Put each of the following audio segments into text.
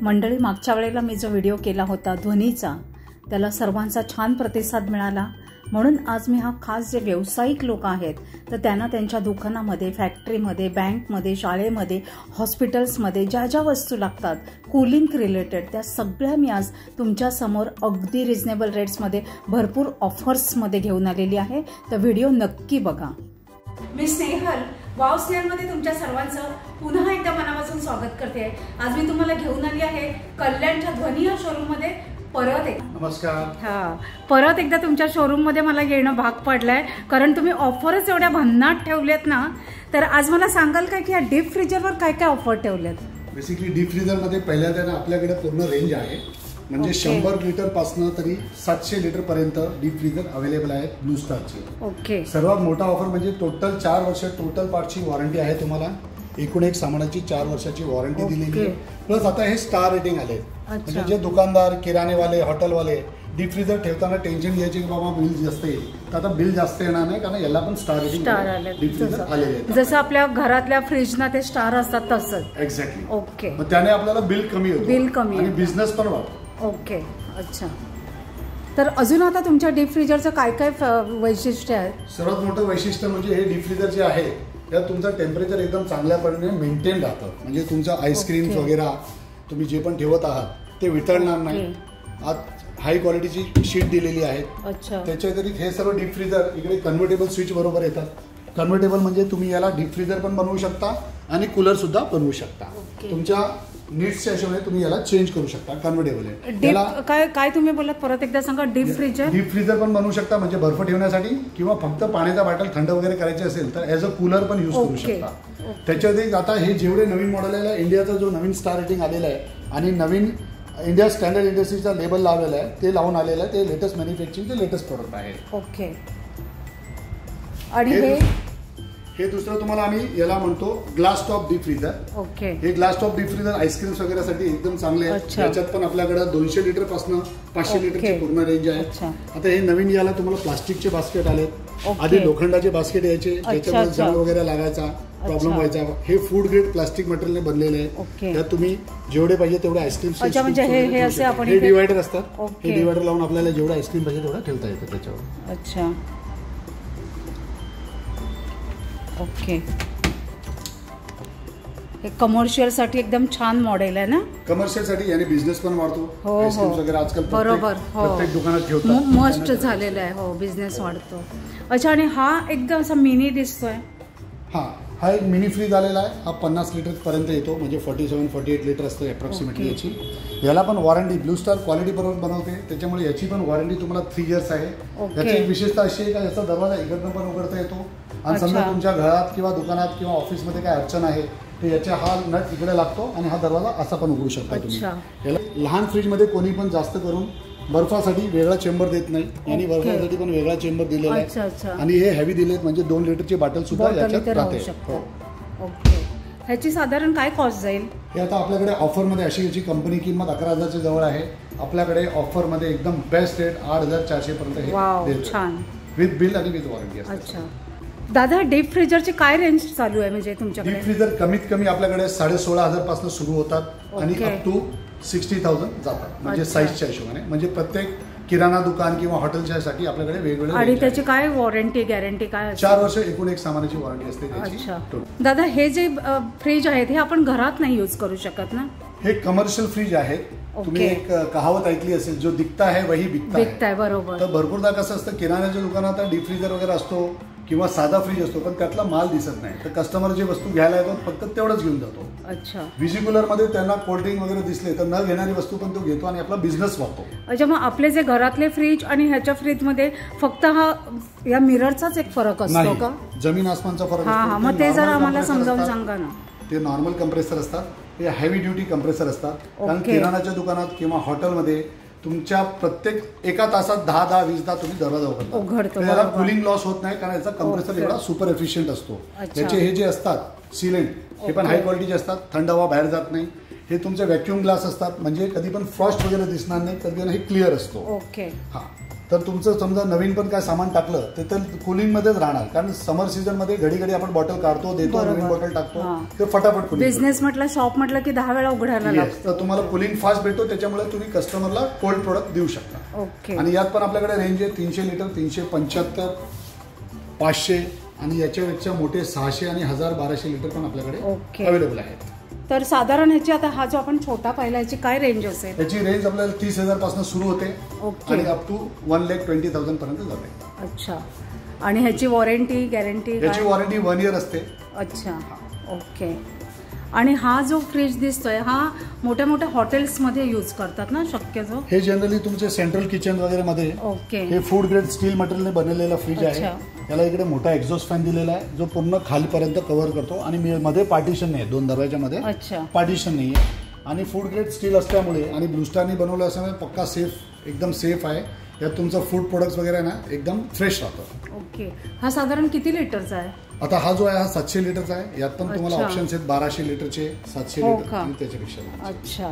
मंडळी, मागच्या वेळेला मी जो व्हिडिओ केला होता ध्वनीचा, त्याला सर्वांचा छान प्रतिसाद मिळाला. म्हणून आज मी हा खास जे व्यावसायिक लोक आहेत तर त्यांना त्यांच्या दुकानामध्ये, फॅक्टरीमध्ये, बँकमध्ये, शाळेमध्ये, हॉस्पिटल्समध्ये ज्या ज्या वस्तू लागतात कूलिंग रिलेटेड, त्या सगळ्या मी आज तुमच्यासमोर अगदी रिझनेबल रेट्समध्ये, भरपूर ऑफर्समध्ये घेऊन आलेली आहे. तर व्हिडिओ नक्की बघा. मी स्नेहल वाव स्नेहलमध्ये तुमच्या सर्वांचं पुन्हा एकदा मनापासून स्वागत करते. आज मी तुम्हाला घेऊन आली आहे कल्याणच्या ध्वनी या शोरूममध्ये परत एकदा. नमस्कार. परत एकदा तुमच्या शोरूम मध्ये मला येणं भाग पडलंय, कारण तुम्ही ऑफरच एवढ्या भन्नाट ठेवलेत ना. तर आज मला सांगाल का की या डीप फ्रीजरवर काय काय ऑफर ठेवलेत? बेसिकली डीप फ्रीजर मध्ये पहिल्यांदा आपल्याकडे पूर्ण रेंज आहे. म्हणजे 100 लिटर पासून तरी 700 लिटर पर्यंत डीप फ्रीजर अवेलेबल आहेत ब्लू स्टारचे. ओके. सर्वात मोठा ऑफर म्हणजे टोटल 4 वर्ष टोटल पार्टची वॉरंटी आहे. तुम्हाला एकूण एक सामानाची 4 वर्षाची वॉरंटी दिलेली आहे. प्लस आता हे स्टार रेटिंग आले. म्हणजे जे दुकानदार, किराणेवाले, हॉटेलवाले डीप फ्रीजर ठेवताना टेन्शन घ्यायचे की बाबा बिल जास्त येईल, तर आता बिल जास्त येणार नाही, कारण याला पण स्टार रेटिंग डीप फ्रीजर आलेले आहेत. जसं आपल्या घरातल्या फ्रीजना ते स्टार असतात तसंच. एक्झॅक्टली. ओके. मग त्याने आपल्याला बिल कमी होतं, बिल कमी आणि बिझनेस पण वाढतो. ओके. अच्छा. तर अजून आता तुमच्या डीप फ्रीजरचं काय काय वैशिष्ट्य आहे? सर्वात मोठं वैशिष्ट्य म्हणजे हे डीप फ्रीजर जे आहे त्यात तुमचं टेम्परेचर एकदम चांगल्या पद्धतीने मेंटेन राहतं. म्हणजे तुमचं आईस्क्रीम वगैरे तुम्ही जे पण ठेवत आहात ते वितळणार नाही. आत हाय क्वालिटीची शीट दिलेली आहे. अच्छा. त्याच्या व्यतिरिक्त हे सर्व डीप फ्रीजर इकडे कन्व्हर्टेबल स्विच बरोबर येतात. कन्व्हर्टेबल म्हणजे तुम्ही याला डीप फ्रीजर पण बनवू शकता आणि कूलर सुद्धा बनवू शकता. तुमच्या नीड्सच्या हिशोबाने तुम्ही याला चेंज करू शकता. कन्व्हर्टेबल आहे. काय काय तुम्ही बोलत, परत एकदा सांगा. Deep freezer. डीप फ्रीजर पण बनवू शकता, म्हणजे बर्फ ठेवण्यासाठी, किंवा फक्त पाण्याचा बॉटल थंड वगैरे करायचे असेल तर ऍज अ कूलर पण यूज करू शकता. त्याच्यात आता हे जेवढे नवीन मॉडेल आहे, इंडियाचा जो नवीन स्टार रेटिंग आलेला आहे आणि नवीन इंडिया स्टँडर्ड इंडस्ट्रीचा लेबल लावलेला आहे, ते लावून आलेलं आहे. ते लेटेस्ट मॅन्युफॅक्चरिंगचे लेटेस्ट प्रोडक्ट आहे. ओके. आणि हे दुसरं तुम्हाला आम्ही याला म्हणतो glass top deep freezer. Okay. हे glass top deep freezer ice cream वगैरेसाठी एकदम चांगले आहे. त्याच्यात पण आपल्याकडे 200 लिटर पासून 500 लिटरची पूर्ण रेंज आहे. आता हे नवीन याला तुम्हाला प्लास्टिकचे बास्केट आलेत. आधी लोखंडाचे बास्केट यायचे, त्याच्यामध्ये जळ वगैरे लागायचा, प्रॉब्लेम व्हायचा. हे फूड ग्रेड प्लास्टिक मटेरियल बनलेले आहे. त्यात तुम्ही जेवढे पाहिजे तेवढे आईस्क्रीम, हे डिवायडर असतात. हे डिवायडर लावून आपल्याला जेवढं आईस्क्रीम पाहिजे तेवढं ठेवता येतं त्याच्यावर. अच्छा. ओके. हे कमर्शियल साठी एकदम छान मॉडेल आहे ना. कमर्शियल साठी याने बिझनेस पण वाढतो. आईस्क्रीम वगैरे आजकाल बरोबर प्रत्येक दुकानात ठेवतात. मस्ट झालेला आहे. हो, बिझनेस वाढतो. अच्छा. आणि हा एकदम असा मिनी दिसतोय. हा एक मिनी फ्रीज आलेला आहे. हा 50 लिटर पर्यंत येतो, म्हणजे 47-48 लिटर असतं अप्रॉक्सिमेटली याची. याला पण वॉरंटी ब्लू स्टार क्वालिटी बरोबर बनवते, त्याच्यामुळे याची पण वॉरंटी तुम्हाला 3 इयर्स आहे. याची एक विशेषता अशी आहे का याचा दरवाजा इकडनं पण उघडता येतो. आणि समजा तुमच्या घरात किंवा दुकानात किंवा ऑफिसमध्ये काय अडचण आहे तर याचा हा नट इकडे लागतो आणि हा दरवाजा असा पण उघडू शकता तुम्ही. याला लहान फ्रीजमध्ये कोणी पण जास्त करून बर्फासाठी वेगळा चेंबर देत नाही, आणि बर्फासाठी पण वेगळा चेंबर दिलेला आहे. आणि हे हेवी दिलेत, म्हणजे 2 लिटरची बॉटल सुद्धा याच्यात राहते. ओके. ह्याची साधारण काय कॉस्ट जाईल? हे आता आपल्याकडे ऑफरमध्ये अशी याची कंपनी किंमत 11,000च्या जवळ आहे. आपल्याकडे ऑफरमध्ये एकदम बेस्ट रेट 8,400 पर्यंत हे छान विथ बिल आणि विथ वॉरंटी असते. अच्छा. दादा, डीप फ्रीजरची काय रेंज चालू आहे म्हणजे तुमच्याकडे? डीप फ्रीजर कमीत कमी आपल्याकडे 16,500 पासून सुरू होतात आणि अप टू 60,000 जातात, म्हणजे साईजच्या हिशोबाने. म्हणजे प्रत्येक किराणा दुकान किंवा हॉटेलच्या साठी आपल्याकडे वेगवेगळे. आणि त्याची काय वॉरंटी गॅरंटी काय? 4 वर्ष एकूण एक सामानाची वॉरंटी असते त्याची. दादा, हे जे फ्रीज आहेत हे आपण घरात नाही यूज करू शकत ना? हे कमर्शियल फ्रीज आहे. तुम्ही एक कहावत ऐकली असेल, जो दिखता है वही बिकता है. बरोबर. तर भरपूरदा कसं असतं, किराण्याच्या दुकानात डीप फ्रीजर वगैरे असतो किंवा साधा फ्रीज असतो, पण त्यातला माल दिसत नाही. तर कस्टमर जे वस्तू घ्यायला येतो फक्त तेवढंच घेऊन जातो. अच्छा. व्हिजी कूलर मध्ये त्यांना कोल्ड्रिंक वगैरे दिसले तर न घेणारी वस्तू पण तो घेतो आणि आपला बिझनेस वाढतो. अच्छा. मग आपले जे घरातले फ्रीज आणि ह्याच्या फ्रीज मध्ये फक्त या मिररचाच एक फरक असतो का? जमीन आसमानचा फरक असतो. मग ते जरा आम्हाला समजावून सांगा ना. ते नॉर्मल कंप्रेसर असतात, हे हेवी ड्युटी कंप्रेसर असतात. कारण किराणाच्या दुकानात किंवा हॉटेलमध्ये तुमच्या प्रत्येक एका तासात 10-20 तुम्ही दरवाजा उघडता. याला कूलिंग लॉस होत नाही, कारण याचा कंप्रेसर एवढा सुपर एफिशियंट असतो. याचे हे जे असतात सिलेंट, हे पण हाय क्वालिटीचे असतात. थंड हवा बाहेर जात नाही. हे तुमचे व्हॅक्युम ग्लास असतात, म्हणजे कधी पण फ्रॉस्ट वगैरे दिसणार नाही. कधी हे क्लिअर असतो. ओके. तर तुमचं समजा नवीन पण काय सामान टाकलं तर कूलिंगमध्येच राहणार, कारण समर सीझनमध्ये घडी घडी आपण बॉटल काढतो देतो, नवीन बॉटल टाकतो, ते फटाफट कूलिंग. बिझनेस म्हटलं, शॉप म्हटलं की 10 वेळा उघडायला लागतं. तर तुम्हाला कूलिंग फास्ट भेटतो, त्याच्यामुळे तुम्ही कस्टमरला कोल्ड प्रोडक्ट देऊ शकता. ओके. आणि यात पण आपल्याकडे रेंज आहे 300 लिटर, 375, 500 आणि याच्यापेक्षा मोठे 600 आणि 1000-1200 लिटर पण आपल्याकडे अवेलेबल आहेत. तर साधारण ह्याची आता हा जो आपण छोटा पाहिला याची काय रेंज असेल? याची रेंज आपल्याला 30,000 पासून सुरू होते आणि अप टू 1,20,000 पर्यंत जाते. अच्छा. आणि ह्याची वॉरंटी गॅरंटी? याची वॉरंटी 1 इयर असते. अच्छा. ओके. आणि हा जो फ्रीज दिसतोय हा मोठ्या मोठ्या हॉटेल्समध्ये यूज करतात ना शक्यतो? हे जनरली तुमचे सेंट्रल किचन वगैरे मध्ये. ओके. हे फूड ग्रेड स्टील मटेरियलने बनवलेला फ्रीज आहे. याला इकडे मोठा एक्झॉस्ट फॅन दिलेला आहे जो पूर्ण खालीपर्यंत कव्हर करतो आणि मध्ये पार्टिशन नाही, 2 दरवाजामध्ये पार्टिशन नाही आहे. आणि फूड ग्रेड स्टील असल्यामुळे आणि ब्लू स्टारने बनवलं असल्यामुळे पक्का सेफ, एकदम सेफ आहे. यात तुमचं फूड प्रोडक्ट्स वगैरे ना एकदम फ्रेश राहतं. ओके. हा साधारण किती लिटरचा आहे? आता हा जो आहे हा 700 लिटरचा आहे. यात पण तुम्हाला ऑप्शन्स आहेत 1200 लिटरचे, 700 लिटर आणि त्याच्यापेक्षा. अच्छा.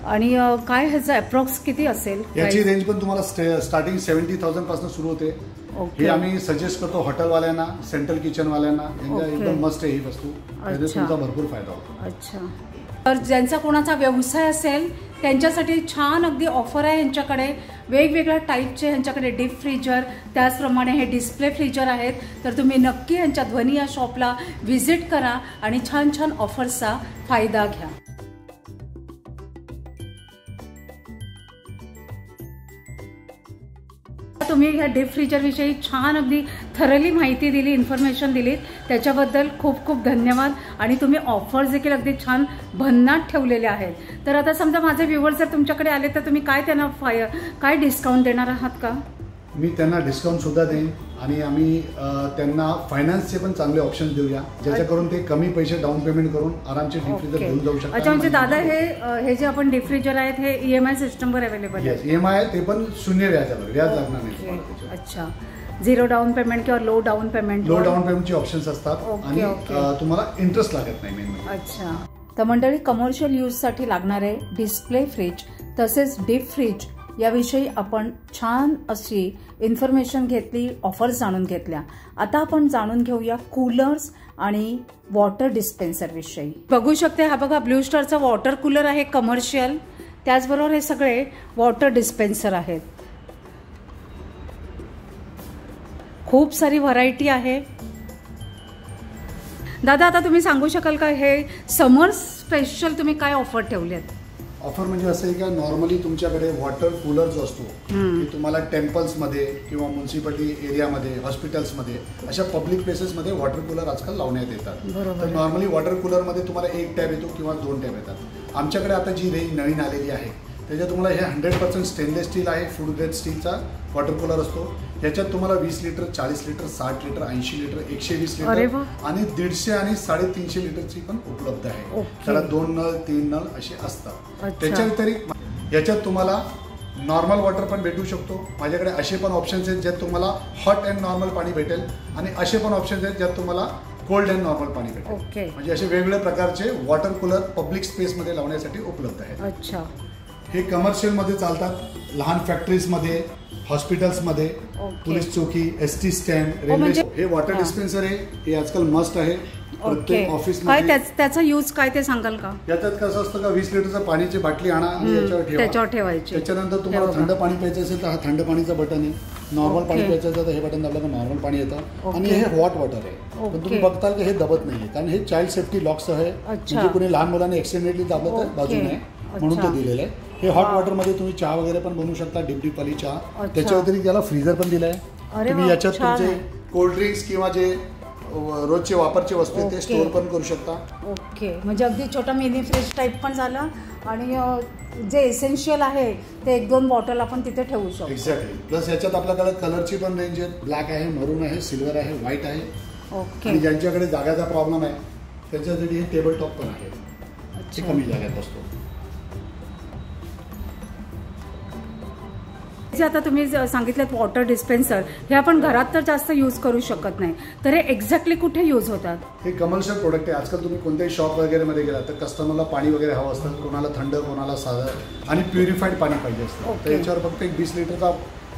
आणि काय ह्याचा अप्रॉक्स किती असेल? याची रेंज पण तुम्हाला स्टार्टिंग 70,000 पासून सुरू होते. हे आम्ही सजेस्ट करतो हॉटेलवाल्यांना, सेंट्रल किचनवाल्यांना, एकदम मस्त आहे ही वस्तू, त्याचा तुमचा भरपूर फायदा होतो. अच्छा. तर ज्यांचा कोणाचा व्यवसाय असेल त्यांच्यासाठी छान अगदी ऑफर आहे यांच्याकडे. वेगवेगळ्या टाईपचे यांच्याकडे डीप फ्रीजर, त्याचप्रमाणे हे डिस्प्ले फ्रीजर आहेत. तर तुम्ही नक्की यांच्या ध्वनी या शॉपला व्हिजिट करा आणि छान छान ऑफर्सचा फायदा घ्या. तुम्ही ह्या डीप फ्रीजरविषयी छान अगदी थरली माहिती दिली, इन्फॉर्मेशन दिलीत, त्याच्याबद्दल खूप खूप धन्यवाद. आणि तुम्ही ऑफर्स देखील अगदी छान भन्नाट ठेवलेले आहेत. तर आता समजा माझे व्ह्युअर्स जर तुमच्याकडे आले तर तुम्ही काय त्यांना काय डिस्काउंट देणार आहात का? मी त्यांना डिस्काउंट सुद्धा देईन आणि आम्ही त्यांना फायनान्सचे पण चांगले ऑप्शन देऊया, ज्याच्याकरून ते कमी पैसे डाऊन पेमेंट करून आरामचे डीप फ्रीजर घेऊन जाऊ शकतात. अच्छा. म्हणजे दादा हे जे आपण डीप फ्रीजर आहेत हे EMI सिस्टमवर अवेलेबल आहे? EMI आहे, ते पण 0 व्याजावर, व्याज लागणार नाही. अच्छा. 0 डाऊन पेमेंट किंवा low down payment? Low down पेमेंटचे ऑप्शन्स असतात आणि तुम्हाला इंटरेस्ट लागत नाही मेन. अच्छा. तर मंडळी, कमर्शियल यूजसाठी लागणारे डिस्प्ले फ्रीज तसेच डीप फ्रीज याविषयी आपण छान अशी इन्फॉर्मेशन घेतली, ऑफर्स जाणून घेतल्या. आता आपण जाणून घेऊया कूलर्स आणि वॉटर डिस्पेन्सर विषयी. बघू शकते, हा बघा ब्लू स्टारचा वॉटर कूलर आहे कमर्शियल. त्याचबरोबर हे सगळे वॉटर डिस्पेन्सर आहेत. खूप सारी व्हरायटी आहे. दादा आता तुम्ही सांगू शकाल का हे समर स्पेशल तुम्ही काय ऑफर ठेवलेत? ऑफर म्हणजे असं आहे का, नॉर्मली तुमच्याकडे वॉटर कूलर जो असतो की तुम्हाला टेम्पल्समध्ये किंवा म्युन्सिपालिटी एरियामध्ये, हॉस्पिटल्समध्ये, अशा पब्लिक प्लेसेसमध्ये वॉटर कूलर आजकाल लावण्यात येतात. तर नॉर्मली वॉटर कूलरमध्ये तुम्हाला 1 टॅब येतो किंवा 2 टॅब येतात. आमच्याकडे आता जी रेंज नवीन आलेली आहे त्याच्यात तुम्हाला हे 100% स्टेनलेस स्टील आहे, फूड ग्रेड स्टीलचा वॉटर कूलर असतो. याच्यात तुम्हाला 20 litre, 40 litre, 60 litre, 80 litre, 120 litre आणि 150 आणि 350 लिटरची पण उपलब्ध आहे. त्याला 2 नळ, 3 नळ असे असतात. त्याच्या व्यतिरिक्त याच्यात तुम्हाला नॉर्मल वॉटर पण भेटू शकतो. माझ्याकडे असे पण ऑप्शन्स आहेत ज्यात तुम्हाला हॉट अँड नॉर्मल पाणी भेटेल आणि असे पण ऑप्शन्स आहेत ज्यात तुम्हाला कोल्ड अँड नॉर्मल पाणी भेटेल. म्हणजे असे वेगवेगळ्या प्रकारचे वॉटर कूलर पब्लिक स्पेसमध्ये लावण्यासाठी उपलब्ध आहेत. अच्छा. हे कमर्शियलमध्ये चालतात, लहान फॅक्टरीजमध्ये, हॉस्पिटल्समध्ये, पोलीस चौकी, ST स्टँड, रेल्वे. हे वॉटर डिस्पेन्सर आहे, हे आजकाल मस्ट आहे प्रत्येक ऑफिसमध्ये. त्याचा यूज काय ते सांगाल का? याच्यात कसं असतं का, 20 लिटरचं पाण्याची बाटली आणा आणि त्याच्यावर ठेवायची. त्याच्यानंतर तुम्हाला थंड पाणी प्यायचं असेल तर हा थंड पाणीचं बटन आहे. नॉर्मल पाणी प्यायचं असेल तर हे बटन दाबलं तर नॉर्मल पाणी येतं. आणि हे हॉट वॉटर आहे. पण तुम्ही बघताल की हे दबत नाहीये, कारण हे चाइल्ड सेफ्टी लॉक्स आहे. म्हणजे कुणी लहान मुलांनी ऍक्सिडेंटली दाबलं तर बाजू नये म्हणून ते दिलेलं आहे. हे हॉट वॉटरमध्ये तुम्ही चहा वगैरे पण बनवू शकता, डिप वाली चहा. त्याच्या व्यतिरिक्त याला फ्रीजर पण दिलाय. तुम्ही याच्यात तुमचे कोल्ड्रिंक्स किंवा जे रोजचे वापरचे वस्तू आहेत ते स्टोअर पण करू शकता. ओके. म्हणजे अगदी छोटा मिनी फ्रीज टाईप पण झाला आणि जे एसेन्शियल आहे ते 1-2 बॉटल आपण तिथे ठेवू शकतो. एक्झॅक्टली. प्लस याच्यात आपल्याकडे कलरची पण रेंज आहे. ब्लॅक आहे, मरून आहे, सिल्वर आहे, व्हाईट आहे. ओके. आणि ज्यांच्याकडे जागाचा प्रॉब्लेम आहे त्याच्यासाठी हे टेबल टॉप पण आहे, ते कमी जागेत बसतो. जे आता तुम्ही सांगितलं वॉटर डिस्पेन्सर, हे आपण घरात तर जास्त यूज करू शकत नाही, तर हे एक्झॅक्टली कुठे यूज होतात? हे कमर्शियल प्रोडक्ट आहे. आजकाल तुम्ही कोणत्याही शॉप वगैरे मध्ये गेला तर कस्टमरला पाणी वगैरे हवं असतं, कोणाला थंड, कोणाला साधं आणि प्युरिफाईड पाणी पाहिजे असतं. तर याच्यावर फक्त एक 20 लिटरचा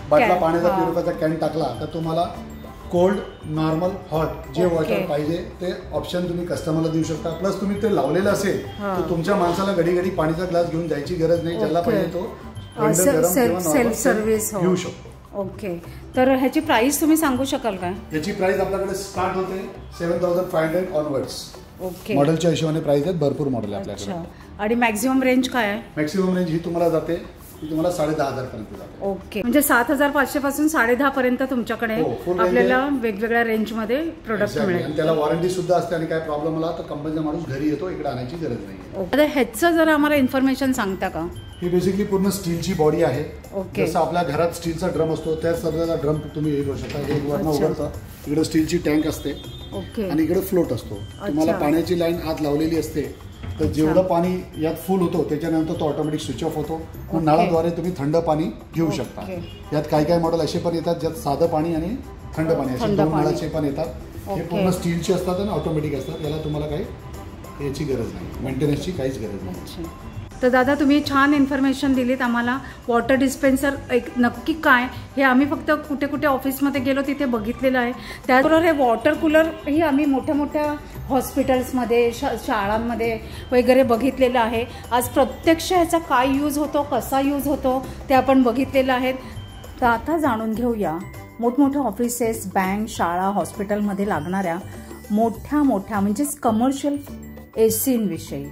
बाटला पाण्याचा प्युरिफायरचा कॅन टाकला तर तुम्हाला कोल्ड, नॉर्मल, हॉट जे वॉटर पाहिजे ते ऑप्शन तुम्ही कस्टमरला देऊ शकता. प्लस तुम्ही ते लावलेलं असेल तर तुमच्या माणसाला घडी घडी पाणीचा ग्लास घेऊन जायची गरज नाही. ज्याला पाहिजे तो सेल्फ सर्व्हिस घेऊ शकतो. ओके. तर ह्याची प्राइस तुम्ही सांगू शकाल का? याची प्राइस आपल्याकडे स्टार्ट होते 7500 ऑनवर्ड्स. ओके. मॉडेलच्या हिशोबाने प्राइस आहेत, भरपूर मॉडेल आहे आपल्याकडे. आणि मॅक्झिमम रेंज काय आहे? मॅक्झिमम रेंज ही तुम्हाला जाते तुम्हाला 10,500 पर्यंत जाते. ओके. म्हणजे 7,500 पासून 10,500 पर्यंत तुमच्याकडे आपल्याला वेगवेगळ्या रेंज मध्ये प्रोडक्ट मिळेल. त्याला वॉरंटी सुद्धा असते आणि काय प्रॉब्लेम आला तर कंपनीचा माणूस घरी येतो, इकडे आणायची गरज नाही. आता ह्याचं जर आम्हाला इन्फॉर्मेशन सांगता का? ही बेसिकली पूर्ण स्टीलची बॉडी आहे. ओके. जसं आपल्या घरात स्टीलचा ड्रम असतो त्या सर्वांचा ड्रम तुम्ही हे करू शकता. एक वरनं उघडतं, इकडे स्टीलची टँक असते. ओके. आणि इकडे फ्लोट असतो. तुम्हाला पाण्याची लाईन आत लावलेली असते तर जेवढं पाणी यात फुल होतो त्याच्यानंतर तो ऑटोमॅटिक स्विच ऑफ होतो. नळाद्वारे तुम्ही थंड पाणी घेऊ शकता. यात काही मॉडेल असे पण येतात ज्यात साधं पाणी आणि थंड पाणी असे दोन नळाचे पण येतात. हे पूर्ण स्टीलचे असतात आणि ऑटोमॅटिक असतात. याला तुम्हाला काही याची गरज नाही, मेंटेनन्सची काहीच गरज नाही. तर दादा तुम्ही छान इन्फॉर्मेशन दिलीत आम्हाला. वॉटर डिस्पेन्सर एक नक्की काय हे आम्ही फक्त कुठे कुठे ऑफिसमध्ये गेलो तिथे बघितलेलं आहे. त्याचबरोबर हे वॉटर कूलर ही आम्ही मोठ्या मोठ्या हॉस्पिटल्समध्ये शाळांमध्ये वगैरे बघितलेलं आहे. आज प्रत्यक्ष ह्याचा काय यूज होतो, कसा यूज होतो ते आपण बघितलेलं आहे. तर आता जाणून घेऊया मोठमोठ्या ऑफिसेस, बँक, शाळा, हॉस्पिटलमध्ये लागणाऱ्या मोठ्या म्हणजेच कमर्शियल एसींविषयी.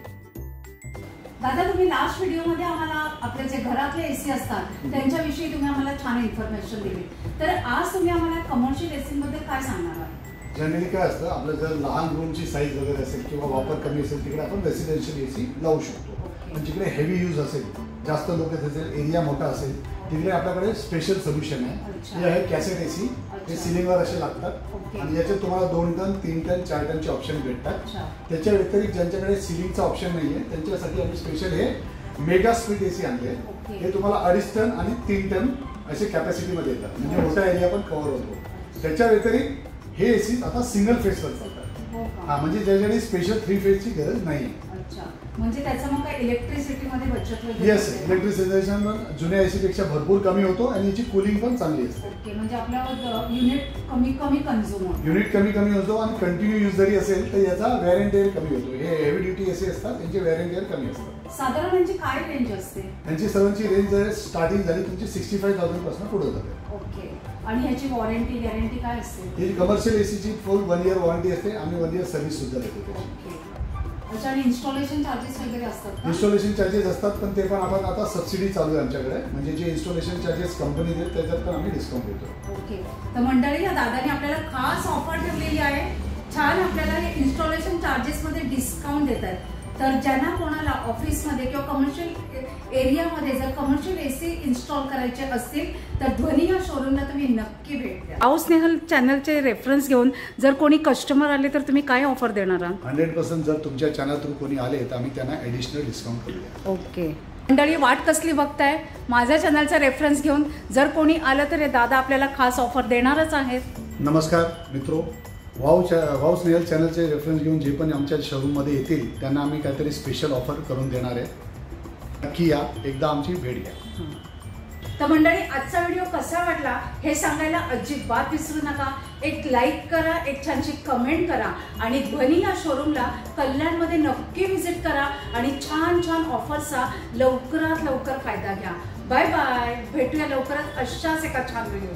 दादा तुम्ही लास्ट व्हिडिओमध्ये आम्हाला आपले जे घरातले एसी असतात त्यांच्याविषयी तुम्ही आम्हाला छान इन्फॉर्मेशन दिली. तर आज तुम्ही आम्हाला कमर्शियल एसी बद्दल काय सांगणार आहात? जनरली काय असतं, आपलं जर लहान रूमची साईज वगैरे असेल किंवा वापर कमी असेल तिकडे आपण रेसिडेन्शियल एसी लावू शकतो. पण जिकडे हेवी यूज असेल, जास्त लोक असेल, एरिया मोठा असेल तिकडे आपल्याकडे स्पेशल सोल्युशन आहे. हे आहे कॅसेट एसी. हे सिलिंगवर असे लागतात आणि याचे तुम्हाला 2 टन, 3 टन, 4 टनचे ऑप्शन भेटतात. त्याच्या व्यतिरिक्त ज्यांच्याकडे सिलिंगचा ऑप्शन नाहीये त्यांच्यासाठी आम्ही स्पेशल हे मेगा स्प्लिट एसी आणले. हे तुम्हाला 2.5 टन आणि 3 टन असे कॅपॅसिटीमध्ये येतात, म्हणजे मोठा एरिया पण कव्हर होतो. त्याच्या व्यतिरिक्त हे एसी आता सिंगल फेजवर चालतात. म्हणजे ज्याच्याकडे स्पेशल 3 फेजची गरज नाही. म्हणजे त्याचं मग काय इलेक्ट्रिसिटीमध्ये बचत होते? येस, इलेक्ट्रिसिटेशन जुन्या एसी पेक्षा भरपूर कमी होतो आणि याची कूलिंग पण चांगली असते. ओके. म्हणजे आपल्याला युनिट कमी कन्झ्युम होतो. युनिट कमी होतो आणि कंटिन्यू यूज जरी असेल तर याचा वॅरंटी एअर कमी होतो. हे हेवी ड्युटी एसी असतात त्यांचे वॅरंटी एअर कमी असतात. साधारण यांची काय रेंज असते? त्यांची सर्वांची रेंज स्टार्टिंग झाली तुमची 65,000 पासून पुढे जाते. ओके. आणि ह्याची वॉरंटी गॅरंटी काय असते? ही कमर्शियल एसीची फुल 1 इयर वॉरंटी असते. आम्ही 1 इयर सर्व्हिस सुद्धा देतो. आणि इन्स्टॉलेशन चार्जेस वगैरे असतात? इन्स्टॉलेशन चार्जेस असतात पण ते पण आपण आता सबसिडी चालू आहे आमच्याकडे. म्हणजे जे इन्स्टॉलेशन चार्जेस कंपनी देते त्याच्यात पण आम्ही डिस्काउंट देतो. ओके. तर मंडळी या दादाने आपल्याला खास ऑफर ठेवलेली आहे. छान आपल्याला हे इन्स्टॉलेशन चार्जेसमध्ये डिस्काउंट देत आहेत. तर ज्यांना कोणाला ऑफिसमध्ये किंवा कमर्शियल एरियामध्ये जर कमर्शियल एसी इन्स्टॉल करायचे असतील तर ध्वनी या शोरूमला तुम्ही नक्की भेट द्या. वाव स्नेहल चॅनलचे रेफरन्स घेऊन जर कोणी कस्टमर आले तर तुम्ही काय ऑफर देणार आहात? 100% जर तुमच्या चॅनल थ्रू कोणी आले तर आम्ही त्यांना ॲडिशनल डिस्काउंट करूया. ओके. मंडळी वाट कसली बघताय? माझ्या चॅनलचा रेफरन्स घेऊन जर कोणी आलं तर हे दादा आपल्याला खास ऑफर देणारच आहेत. नमस्कार मित्रो, वाव स्नेहल चॅनलचे रेफरन्स घेऊन जे पण आमच्या शोरूममध्ये येतील त्यांना आम्ही काहीतरी स्पेशल ऑफर करून देणार आहे. नक्की या, एकदा आमची भेट घ्या. तर मंडळी आजचा व्हिडिओ कसा वाटला हे सांगायला अजिबात विसरू नका. एक लाईक करा, एक छानशी कमेंट करा आणि ध्वनी या शोरूमला कल्याणमध्ये नक्की व्हिजिट करा आणि छान ऑफर्सचा लवकरात लवकर फायदा घ्या. Bye bye. भेटूया लवकरच अशाच एका छान व्हिडिओ.